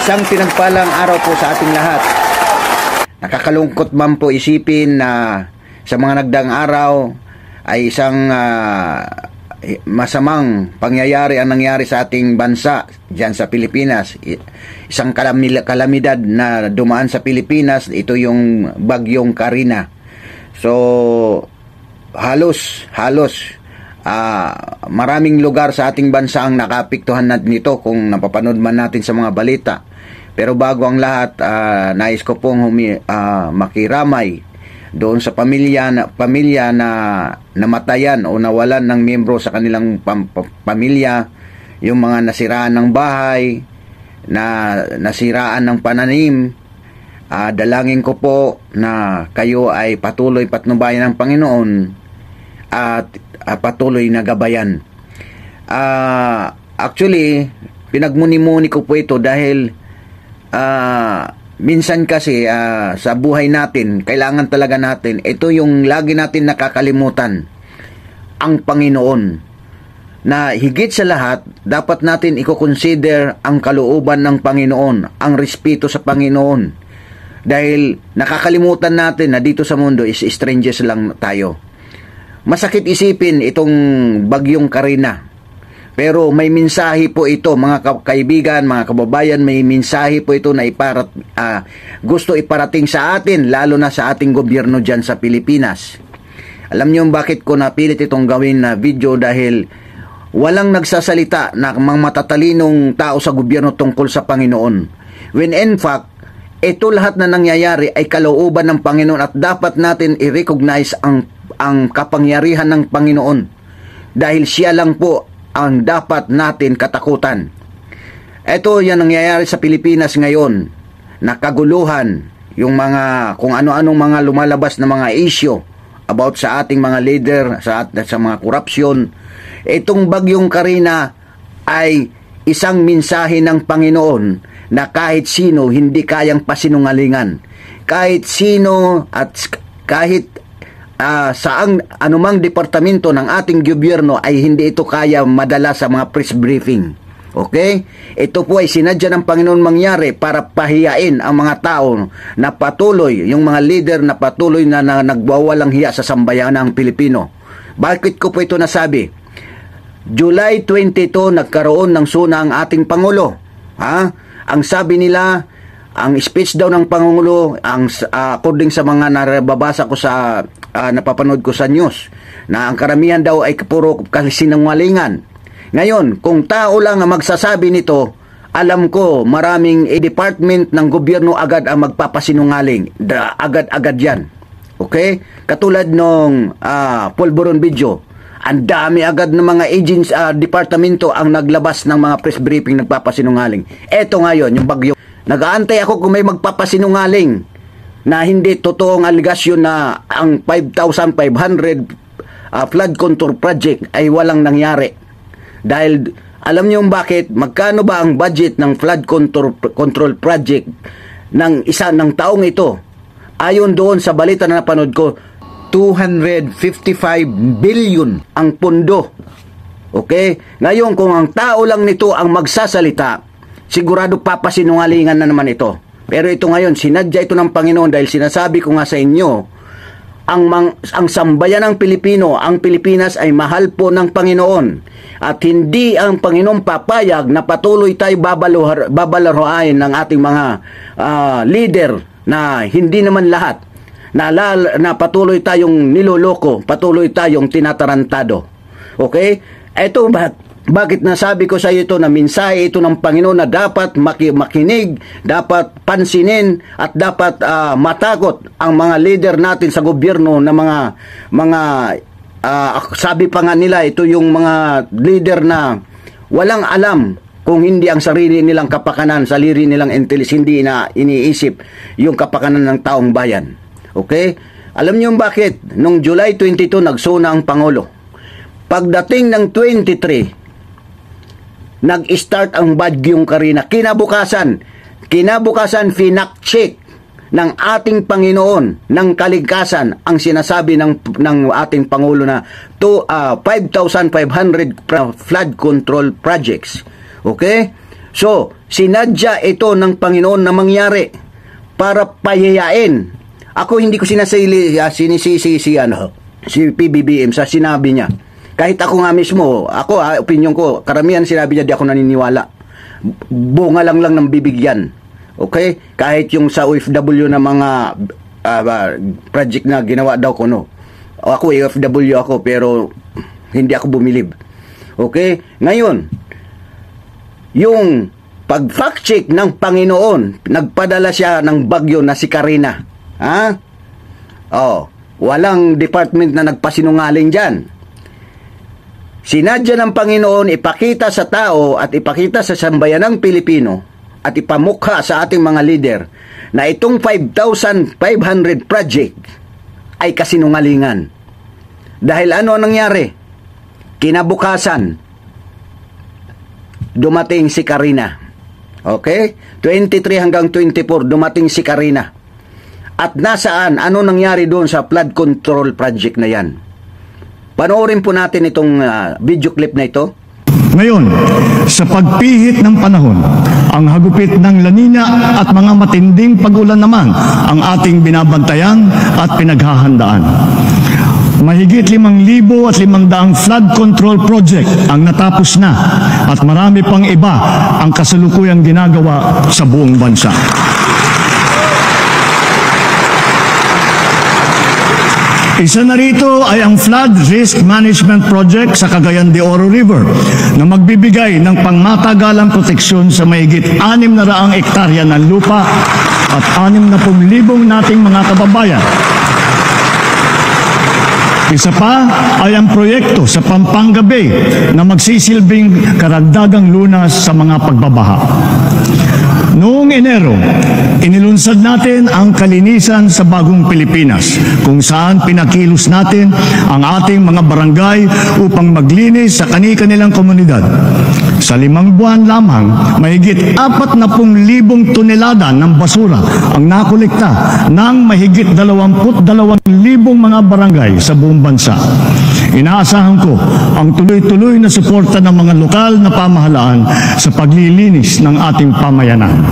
Isang pinagpalang araw po sa ating lahat. Nakakalungkot man po isipin na sa mga nagdaang araw ay isang masamang pangyayari ang nangyari sa ating bansa diyan sa Pilipinas. Isang kalamidad na dumaan sa Pilipinas, ito yung bagyong Karina. So halos maraming lugar sa ating bansa ang nakapiktuhan nito kung napapanood man natin sa mga balita. Pero bago ang lahat, nais ko pong makiramay doon sa pamilya na namatayan o nawalan ng miyembro sa kanilang pamilya, yung mga nasiraan ng bahay, nasiraan ng pananim. Dalangin ko po na kayo ay patuloy patnubayan ng Panginoon at patuloy na gabayan. Actually, pinagmuni-muni ko po ito dahil minsan kasi sa buhay natin, kailangan talaga natin, ito yung lagi natin nakakalimutan, ang Panginoon. Na higit sa lahat, dapat natin i-consider ang kalooban ng Panginoon, ang respeto sa Panginoon. Dahil nakakalimutan natin na dito sa mundo is strangers lang tayo. Masakit isipin itong bagyong Karina. Pero may mensahe po ito, mga kaibigan, mga kababayan, may mensahe po ito na gusto iparating sa atin, lalo na sa ating gobyerno dyan sa Pilipinas. Alam niyo bakit ko napilit itong gawin na video? Dahil walang nagsasalita na mga matatalinong tao sa gobyerno tungkol sa Panginoon. When in fact, ito lahat na nangyayari ay kalooban ng Panginoon at dapat natin i-recognize ang kapangyarihan ng Panginoon. Dahil siya lang po ang dapat natin katakutan. Ito yan nangyayari sa Pilipinas ngayon. Nakaguluhan yung kung ano-anong mga lumalabas na mga issue about sa ating mga leader, sa mga korupsyon. Itong bagyong Karina ay isang mensahe ng Panginoon na kahit sino hindi kayang pasinungalingan. Kahit sino at kahit sa anumang departamento ng ating gobyerno ay hindi ito kaya madala sa mga press briefing. Okay? Ito po ay sinadya ng Panginoon mangyari para pahiyain ang mga tao na patuloy, yung mga leader na patuloy na nagwawalang hiya sa sambayanang Pilipino. Bakit ko po ito nasabi? July 22 nagkaroon ng suna ang ating Pangulo. Ang sabi nila, ang speech daw ng Pangulo, according sa mga nababasa ko sa napapanood ko sa news, na ang karamihan daw ay puro kasinungalingan. Ngayon, kung tao lang ang magsasabi nito, alam ko maraming department ng gobyerno agad ang magpapasinungaling. Agad-agad yan. Okay? Katulad nung Pulburon video, ang dami agad ng mga agents, departamento ang naglabas ng mga press briefing nagpapasinungaling. Eto ngayon, yung bagyo. Nag-aantay ako kung may magpapasinungaling na hindi totoong aligasyon na ang 5,500 flood control project ay walang nangyari. Dahil alam niyo bakit? Magkano ba ang budget ng flood control project ng taong ito? Ayon doon sa balita na napanood ko, 255 billion ang pondo. Okay? Ngayon, kung ang tao lang nito ang magsasalita, sigurado papasinungalingan na naman ito. Pero ito ngayon, sinadya ito ng Panginoon dahil sinasabi ko nga sa inyo, ang sambayan ng Pilipino, ang Pilipinas ay mahal po ng Panginoon. At hindi ang Panginoon papayag na patuloy tayo babalaruain ng ating mga leader na hindi naman lahat. Na patuloy tayong niloloko, patuloy tayong tinatarantado. Okay? Ito bakit nasabi ko sa iyo ito na mensahe ito ng Panginoon na dapat makinig, dapat pansinin at dapat matakot ang mga leader natin sa gobyerno na mga sabi pa nga nila, ito yung mga leader na walang alam kung hindi ang sarili nilang kapakanan, sarili nilang hindi na iniisip yung kapakanan ng taong bayan. Okay? Alam niyo bakit? Nung July 22 nagsuna ang Pangulo. Pagdating ng 23, nag-start ang bagyong Karina. Kinabukasan, finak-check ng ating Panginoon ng kaligtasan ang sinasabi ng ating Pangulo na 5,500 flood control projects. Okay? So, sinadya ito ng Panginoon na mangyari para payayain. Ako hindi ko sinisisi si PBBM sa sinabi niya. Kahit ako nga mismo, opinion ko, karamihan sinabi niya, di ako naniniwala. Bunga lang ng bibigyan. Okay? Kahit yung sa OFW na mga project na ginawa daw ko, no. Ako, OFW ako, pero hindi ako bumilib. Okay? Ngayon, yung pag-fact check ng Panginoon, nagpadala siya ng bagyo na si Karina. Walang department na nagpasinungaling dyan. Sinadya ng Panginoon ipakita sa tao at ipakita sa sambayanang Pilipino at ipamukha sa ating mga leader na itong 5,500 project ay kasinungalingan. Dahil ano nangyari? Kinabukasan, dumating si Karina. Okay? 23 hanggang 24, dumating si Karina. At nasaan? Ano nangyari doon sa flood control project na yan? Panoorin po natin itong video clip na ito. Ngayon, sa pagpihit ng panahon, ang hagupit ng La Nina at mga matinding pag-ulan naman ang ating binabantayan at pinaghahandaan. Mahigit 5,500 flood control project ang natapos na at marami pang iba ang kasalukuyang ginagawa sa buong bansa. Isa na rito ay ang Flood Risk Management Project sa Cagayan de Oro River na magbibigay ng pangmatagalang proteksyon sa mahigit 600 ektarya ng lupa at 60,000 nating mga kababayan. Isa pa ay ang proyekto sa Pampanga Bay na magsisilbing karagdagang lunas sa mga pagbabaha. Noong Enero, inilunsad natin ang kalinisan sa bagong Pilipinas, kung saan pinakilos natin ang ating mga barangay upang maglinis sa kani-kanilang komunidad. Sa 5 buwan lamang, mahigit 40,000 tonelada ng basura ang nakolekta ng mahigit 22,000 mga barangay sa buong bansa. Inaasahan ko ang tuloy-tuloy na suporta ng mga lokal na pamahalaan sa paglilinis ng ating pamayanan.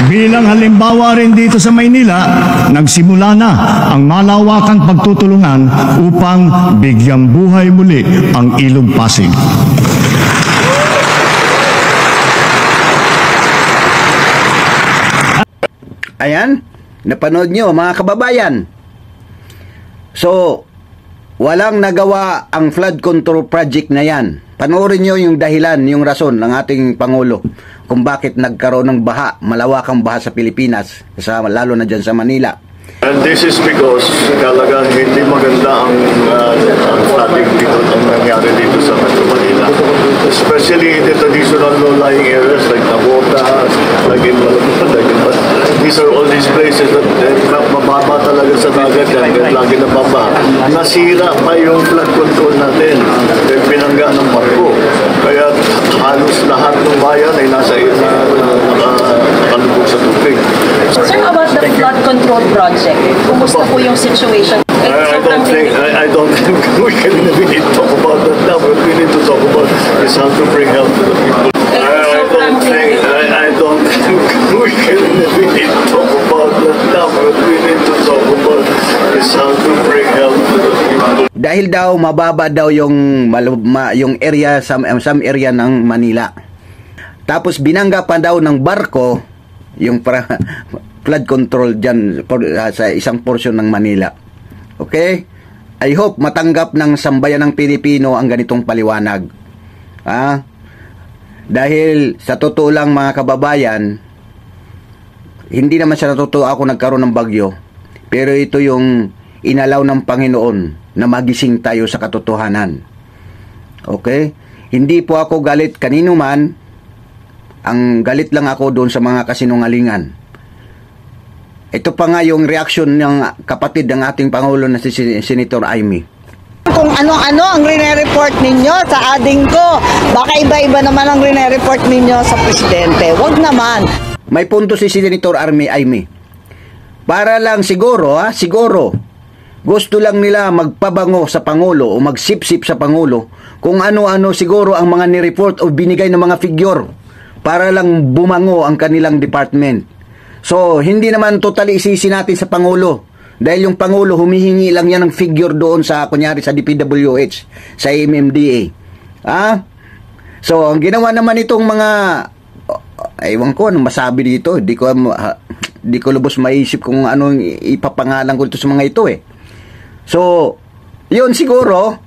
Bilang halimbawa rin dito sa Maynila, nagsimula na ang malawakang pagtutulungan upang bigyang buhay muli ang Ilog Pasig. Ayan, napanood nyo mga kababayan. So, walang nagawa ang flood control project na yan. Panoorin nyo yung dahilan, yung rason ng ating Pangulo kung bakit nagkaroon ng baha, malawakang baha sa Pilipinas, lalo na dyan sa Manila. And this is because talagang hindi maganda ang flooding dito ang nangyari dito sa Metro Manila. Especially in the traditional low-lying areas like Nabota, like in Malabon, like in these are all these places that mababa talaga sa dagat yan, kahit lagi na baba. Nasira pa yung flood control natin, binangga ng barko. Kaya halos lahat ng bayan ay nasa nakalubog sa tubig. Sir, about the flood control project, kumusta po yung situation? I don't think we can really talk about that now. What we need to talk about is how to bring help to the people. I don't think we can really talk about that now. What we need to talk about is how to bring help to the people. Dahil daw mababa daw yung area, some area ng Manila. Tapos binangga pa daw ng barko yung flood control dyan sa isang portion ng Manila. Okay? I hope matanggap ng sambayan ng Pilipino ang ganitong paliwanag. Dahil sa totoo lang mga kababayan, hindi naman sa totoo ako nagkaroon ng bagyo. Pero ito yung inalaw ng Panginoon na magising tayo sa katotohanan. Okay? Hindi po ako galit kanino man. Ang galit lang ako doon sa mga kasinungalingan. Ito pa nga yung reaksyon ng kapatid ng ating Pangulo na si Senator Amy. Kung ano-ano ang rine-report ninyo sa ading ko, baka iba-iba naman ang rine-report ninyo sa Presidente. Wag naman. May punto si Senator Amy. Para lang siguro, Gusto lang nila magpabango sa Pangulo o magsipsip sa Pangulo kung ano-ano siguro ang mga nireport o binigay ng mga figure para lang bumango ang kanilang department. So, hindi naman totally isisi natin sa Pangulo dahil yung Pangulo humihingi lang yan ng figure doon sa, kunyari sa DPWH, sa MMDA. So, ang ginawa naman itong mga, ewan ko anong masabi dito, di ko lubos maisip kung anong ipapangalan ko ito sa mga ito eh. So, yun siguro,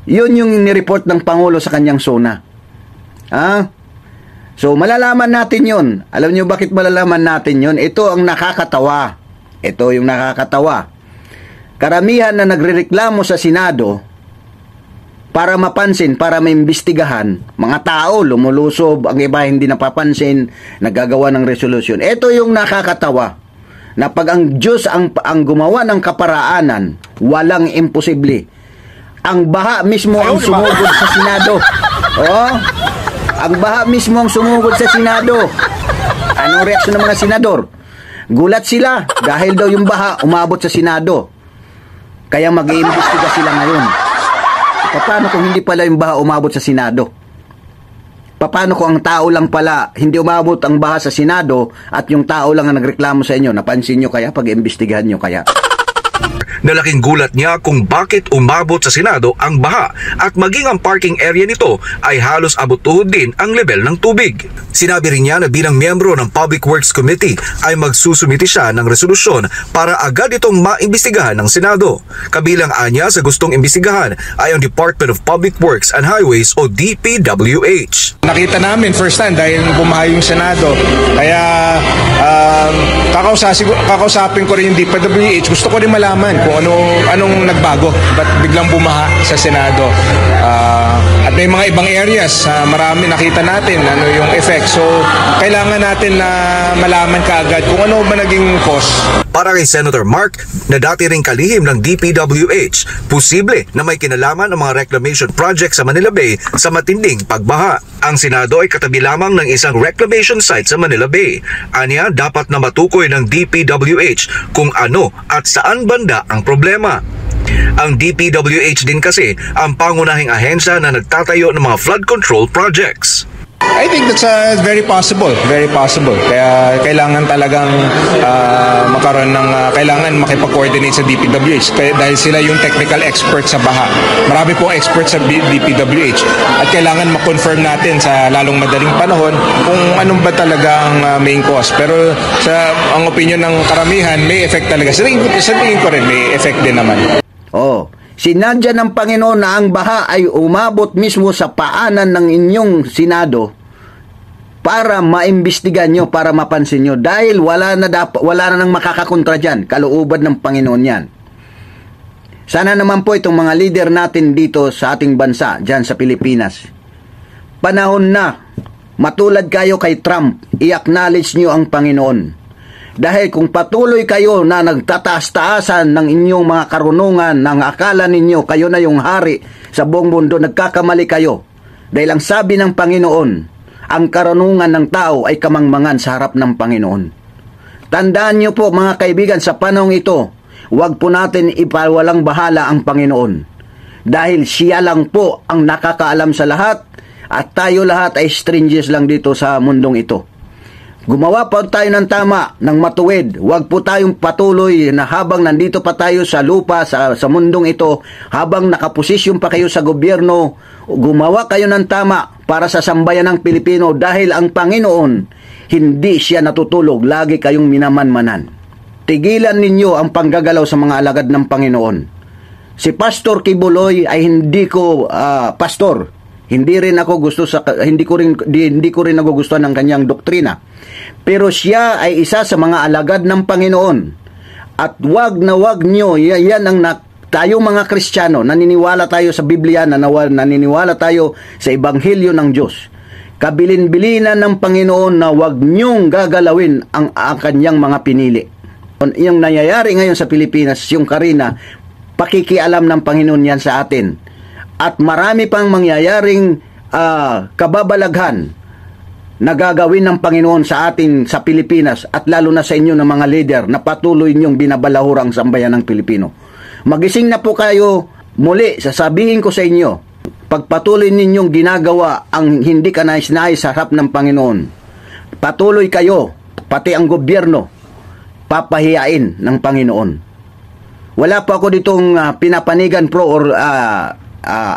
yun yung nireport ng Pangulo sa kanyang zona. So, malalaman natin yun. Alam nyo bakit malalaman natin yun? Ito ang nakakatawa. Ito yung nakakatawa. Karamihan na nagrereklamo sa Senado para mapansin, para maimbestigahan, mga tao lumulusob, ang iba hindi napapansin, naggagawa ng resolusyon. Ito yung nakakatawa. Na pag ang Diyos ang gumawa ng kaparaanan, walang imposible. Ang baha mismo ang sumugod sa Senado. Ang baha mismo ang sumugod sa Senado. Anong reaksyon ng mga senador? Gulat sila dahil daw yung baha umabot sa Senado. Kaya mag-iimbestiga sila ngayon. Paano kung hindi pala yung baha umabot sa Senado? Paano kung ang tao lang pala, hindi umabot ang baha sa Senado at yung tao lang ang nagreklamo sa inyo? Napansin nyo kaya? Pag-imbestigahan nyo kaya? Nalaking gulat niya kung bakit umabot sa Senado ang baha at maging ang parking area nito ay halos abot-tuhod din ang level ng tubig. Sinabi rin niya na bilang miyembro ng Public Works Committee ay magsusumiti siya ng resolusyon para agad itong maimbestigahan ng Senado. Kabilang anya sa gustong imbestigahan ay ang Department of Public Works and Highways o DPWH. Nakita namin first time dahil bumaha yung Senado. Kaya kakausapin ko rin yung DPWH. Gusto ko rin malaman kung anong nagbago, ba't biglang bumaha sa Senado. At may mga ibang areas, marami nakita natin ano yung effect. So, kailangan natin na malaman kaagad kung ano ba naging cause. Para kay Senator Mark, na dati ring kalihim ng DPWH, posible na may kinalaman ang mga reclamation project sa Manila Bay sa matinding pagbaha. Ang Senado ay katabi lamang ng isang reclamation site sa Manila Bay. Anya, dapat na matukoy ng DPWH kung ano at saan banda ang problema. Ang DPWH din kasi ang pangunahing ahensya na nagtatayo ng mga flood control projects. I think that's very possible, very possible. Kaya kailangan talagang magkaroon ng kailangan makipag-coordinate sa DPWH dahil sila yung technical expert sa baha. Marami pong expert sa DPWH at kailangan ma-confirm natin sa lalong madaling panahon kung anong ba talaga ang main cause. Pero ang opinion ng karamihan, may effect talaga. Sa tingin ko rin, may effect din naman. Sinadya ng Panginoon na ang baha ay umabot mismo sa paanan ng inyong Senado para maimbestigan nyo, para mapansin nyo. Dahil wala na nang makakakontra dyan. Kalooban ng Panginoon yan. Sana naman po itong mga leader natin dito sa ating bansa, dyan sa Pilipinas. Panahon na, matulad kayo kay Trump, i-acknowledge nyo ang Panginoon. Dahil kung patuloy kayo na nagtataas-taasan ng inyong mga karunungan, ng akala ninyo kayo na yung hari sa buong mundo, nagkakamali kayo. Dahil ang sabi ng Panginoon, ang karunungan ng tao ay kamangmangan sa harap ng Panginoon. Tandaan nyo po mga kaibigan, sa panahong ito, huwag po natin ipawalang bahala ang Panginoon. Dahil siya lang po ang nakakaalam sa lahat at tayo lahat ay strangers lang dito sa mundong ito. Gumawa pa tayo ng tama, ng matuwid. Huwag po tayong patuloy na habang nandito pa tayo sa lupa, sa mundong ito, habang nakaposisyon pa kayo sa gobyerno, gumawa kayo ng tama para sa sambayan ng Pilipino dahil ang Panginoon, hindi siya natutulog, lagi kayong minamanmanan. Tigilan ninyo ang panggagalaw sa mga alagad ng Panginoon. Si Pastor Kibuloy ay hindi ko pastor. Hindi ko rin nagugustuhan ng kanyang doktrina. Pero siya ay isa sa mga alagad ng Panginoon. At wag nyo, yan ang tayong mga Kristiyano, naniniwala tayo sa Biblia, naniniwala tayo sa Ebanghelyo ng Diyos. Kabilin-bilinan ng Panginoon na wag nyong gagalawin ang kanyang mga pinili. Yung nangyayari ngayon sa Pilipinas, yung Karina, pakikialam ng Panginoon yan sa atin. At marami pang mangyayaring kababalaghan na gagawin ng Panginoon sa atin sa Pilipinas at lalo na sa inyo ng mga leader na patuloy niyong binabalahura ang sambayan ng Pilipino. Magising na po kayo muli, sasabihin ko sa inyo, pagpatuloy ninyong ginagawa ang hindi kanais-nais sa harap ng Panginoon, patuloy kayo, pati ang gobyerno, papahiyain ng Panginoon. Wala po ako ditong pinapanigan pro or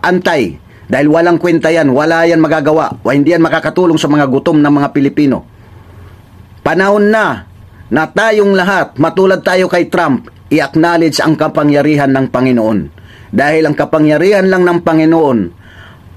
anti. Dahil walang kwenta yan, wala yan magagawa, hindi yan makakatulong sa mga gutom ng mga Pilipino. Panahon na tayong lahat, matulad tayo kay Trump, i-acknowledge ang kapangyarihan ng Panginoon. Dahil ang kapangyarihan lang ng Panginoon,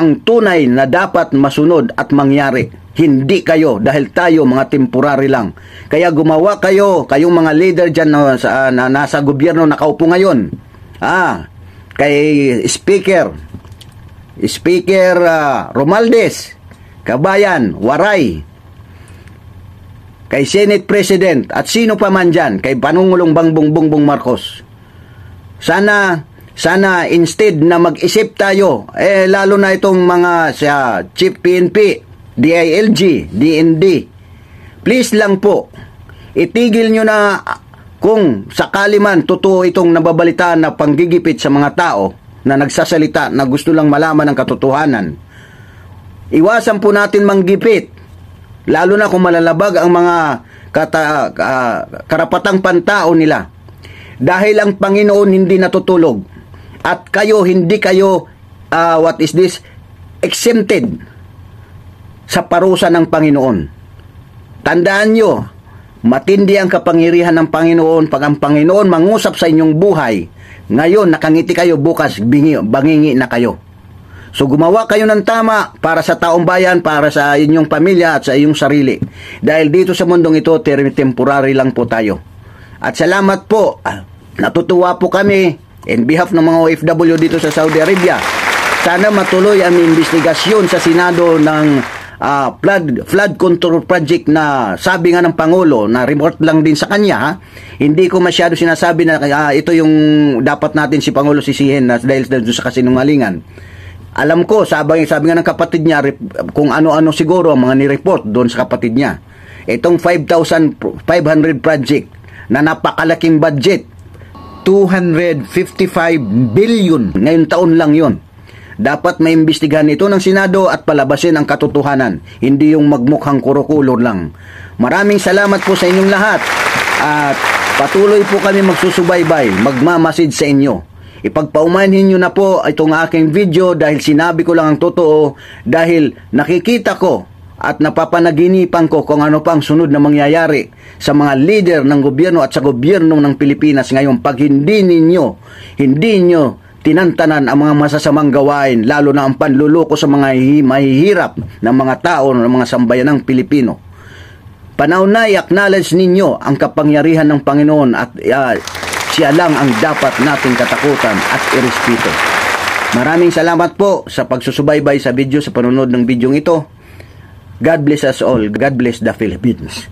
ang tunay na dapat masunod at mangyari. Hindi kayo, dahil tayo mga temporary lang. Kaya gumawa kayo, kayong mga leader dyan na nasa gobyerno nakaupo ngayon. Kay Speaker Romualdez, Kabayan, Waray, kay Senate President at sino pa man dyan, kay Pangulong Bongbong Marcos. Sana instead na mag-isip tayo, lalo na itong mga Chief PNP, DILG, DND, please lang po, itigil nyo na kung sakali man totoo itong nababalitaan na panggigipit sa mga tao na nagsasalita na gusto lang malaman ang katotohanan. Iwasan po natin manggipit, lalo na kung malalabag ang mga karapatang pantao nila. Dahil ang Panginoon hindi natutulog at hindi kayo exempted sa parusa ng Panginoon. Tandaan nyo, matindi ang kapangyarihan ng Panginoon pag ang Panginoon mangusap sa inyong buhay. Ngayon, nakangiti kayo, bukas, bangingi na kayo. So, gumawa kayo ng tama para sa taong bayan, para sa inyong pamilya at sa inyong sarili. Dahil dito sa mundong ito, temporary lang po tayo. At salamat po, natutuwa po kami in behalf ng mga OFW dito sa Saudi Arabia. Sana matuloy ang investigasyon sa Senado ng flood control project na sabi nga ng Pangulo na report lang din sa kanya. Hindi ko masyado sinasabi na ito yung dapat natin si Pangulo sisihin dahil sa kasinungalingan. Alam ko, sabi nga ng kapatid niya kung ano-ano siguro ang mga nireport doon sa kapatid niya. Itong 5,500 project na napakalaking budget, 255 billion ngayong taon lang yon. Dapat maimbestigahan ito ng Senado at palabasin ang katotohanan, hindi yung magmukhang kurukulor lang. Maraming salamat po sa inyong lahat at patuloy po kami magsusubaybay, magmamasid sa inyo. Ipagpaumanhin nyo na po itong aking video dahil sinabi ko lang ang totoo, dahil nakikita ko at napapanaginipan ko kung ano pang sunod na mangyayari sa mga leader ng gobyerno at sa gobyerno ng Pilipinas ngayon pag hindi nyo tinantanan ang mga masasamang gawain, lalo na ang panluloko sa mga mahihirap ng mga tao ng mga sambayan ng Pilipino. Panahon na i-acknowledge ninyo ang kapangyarihan ng Panginoon at siya lang ang dapat nating katakutan at irespeto. Maraming salamat po sa pagsusubaybay sa video, sa panonood ng bidyong ito. God bless us all. God bless the Philippines.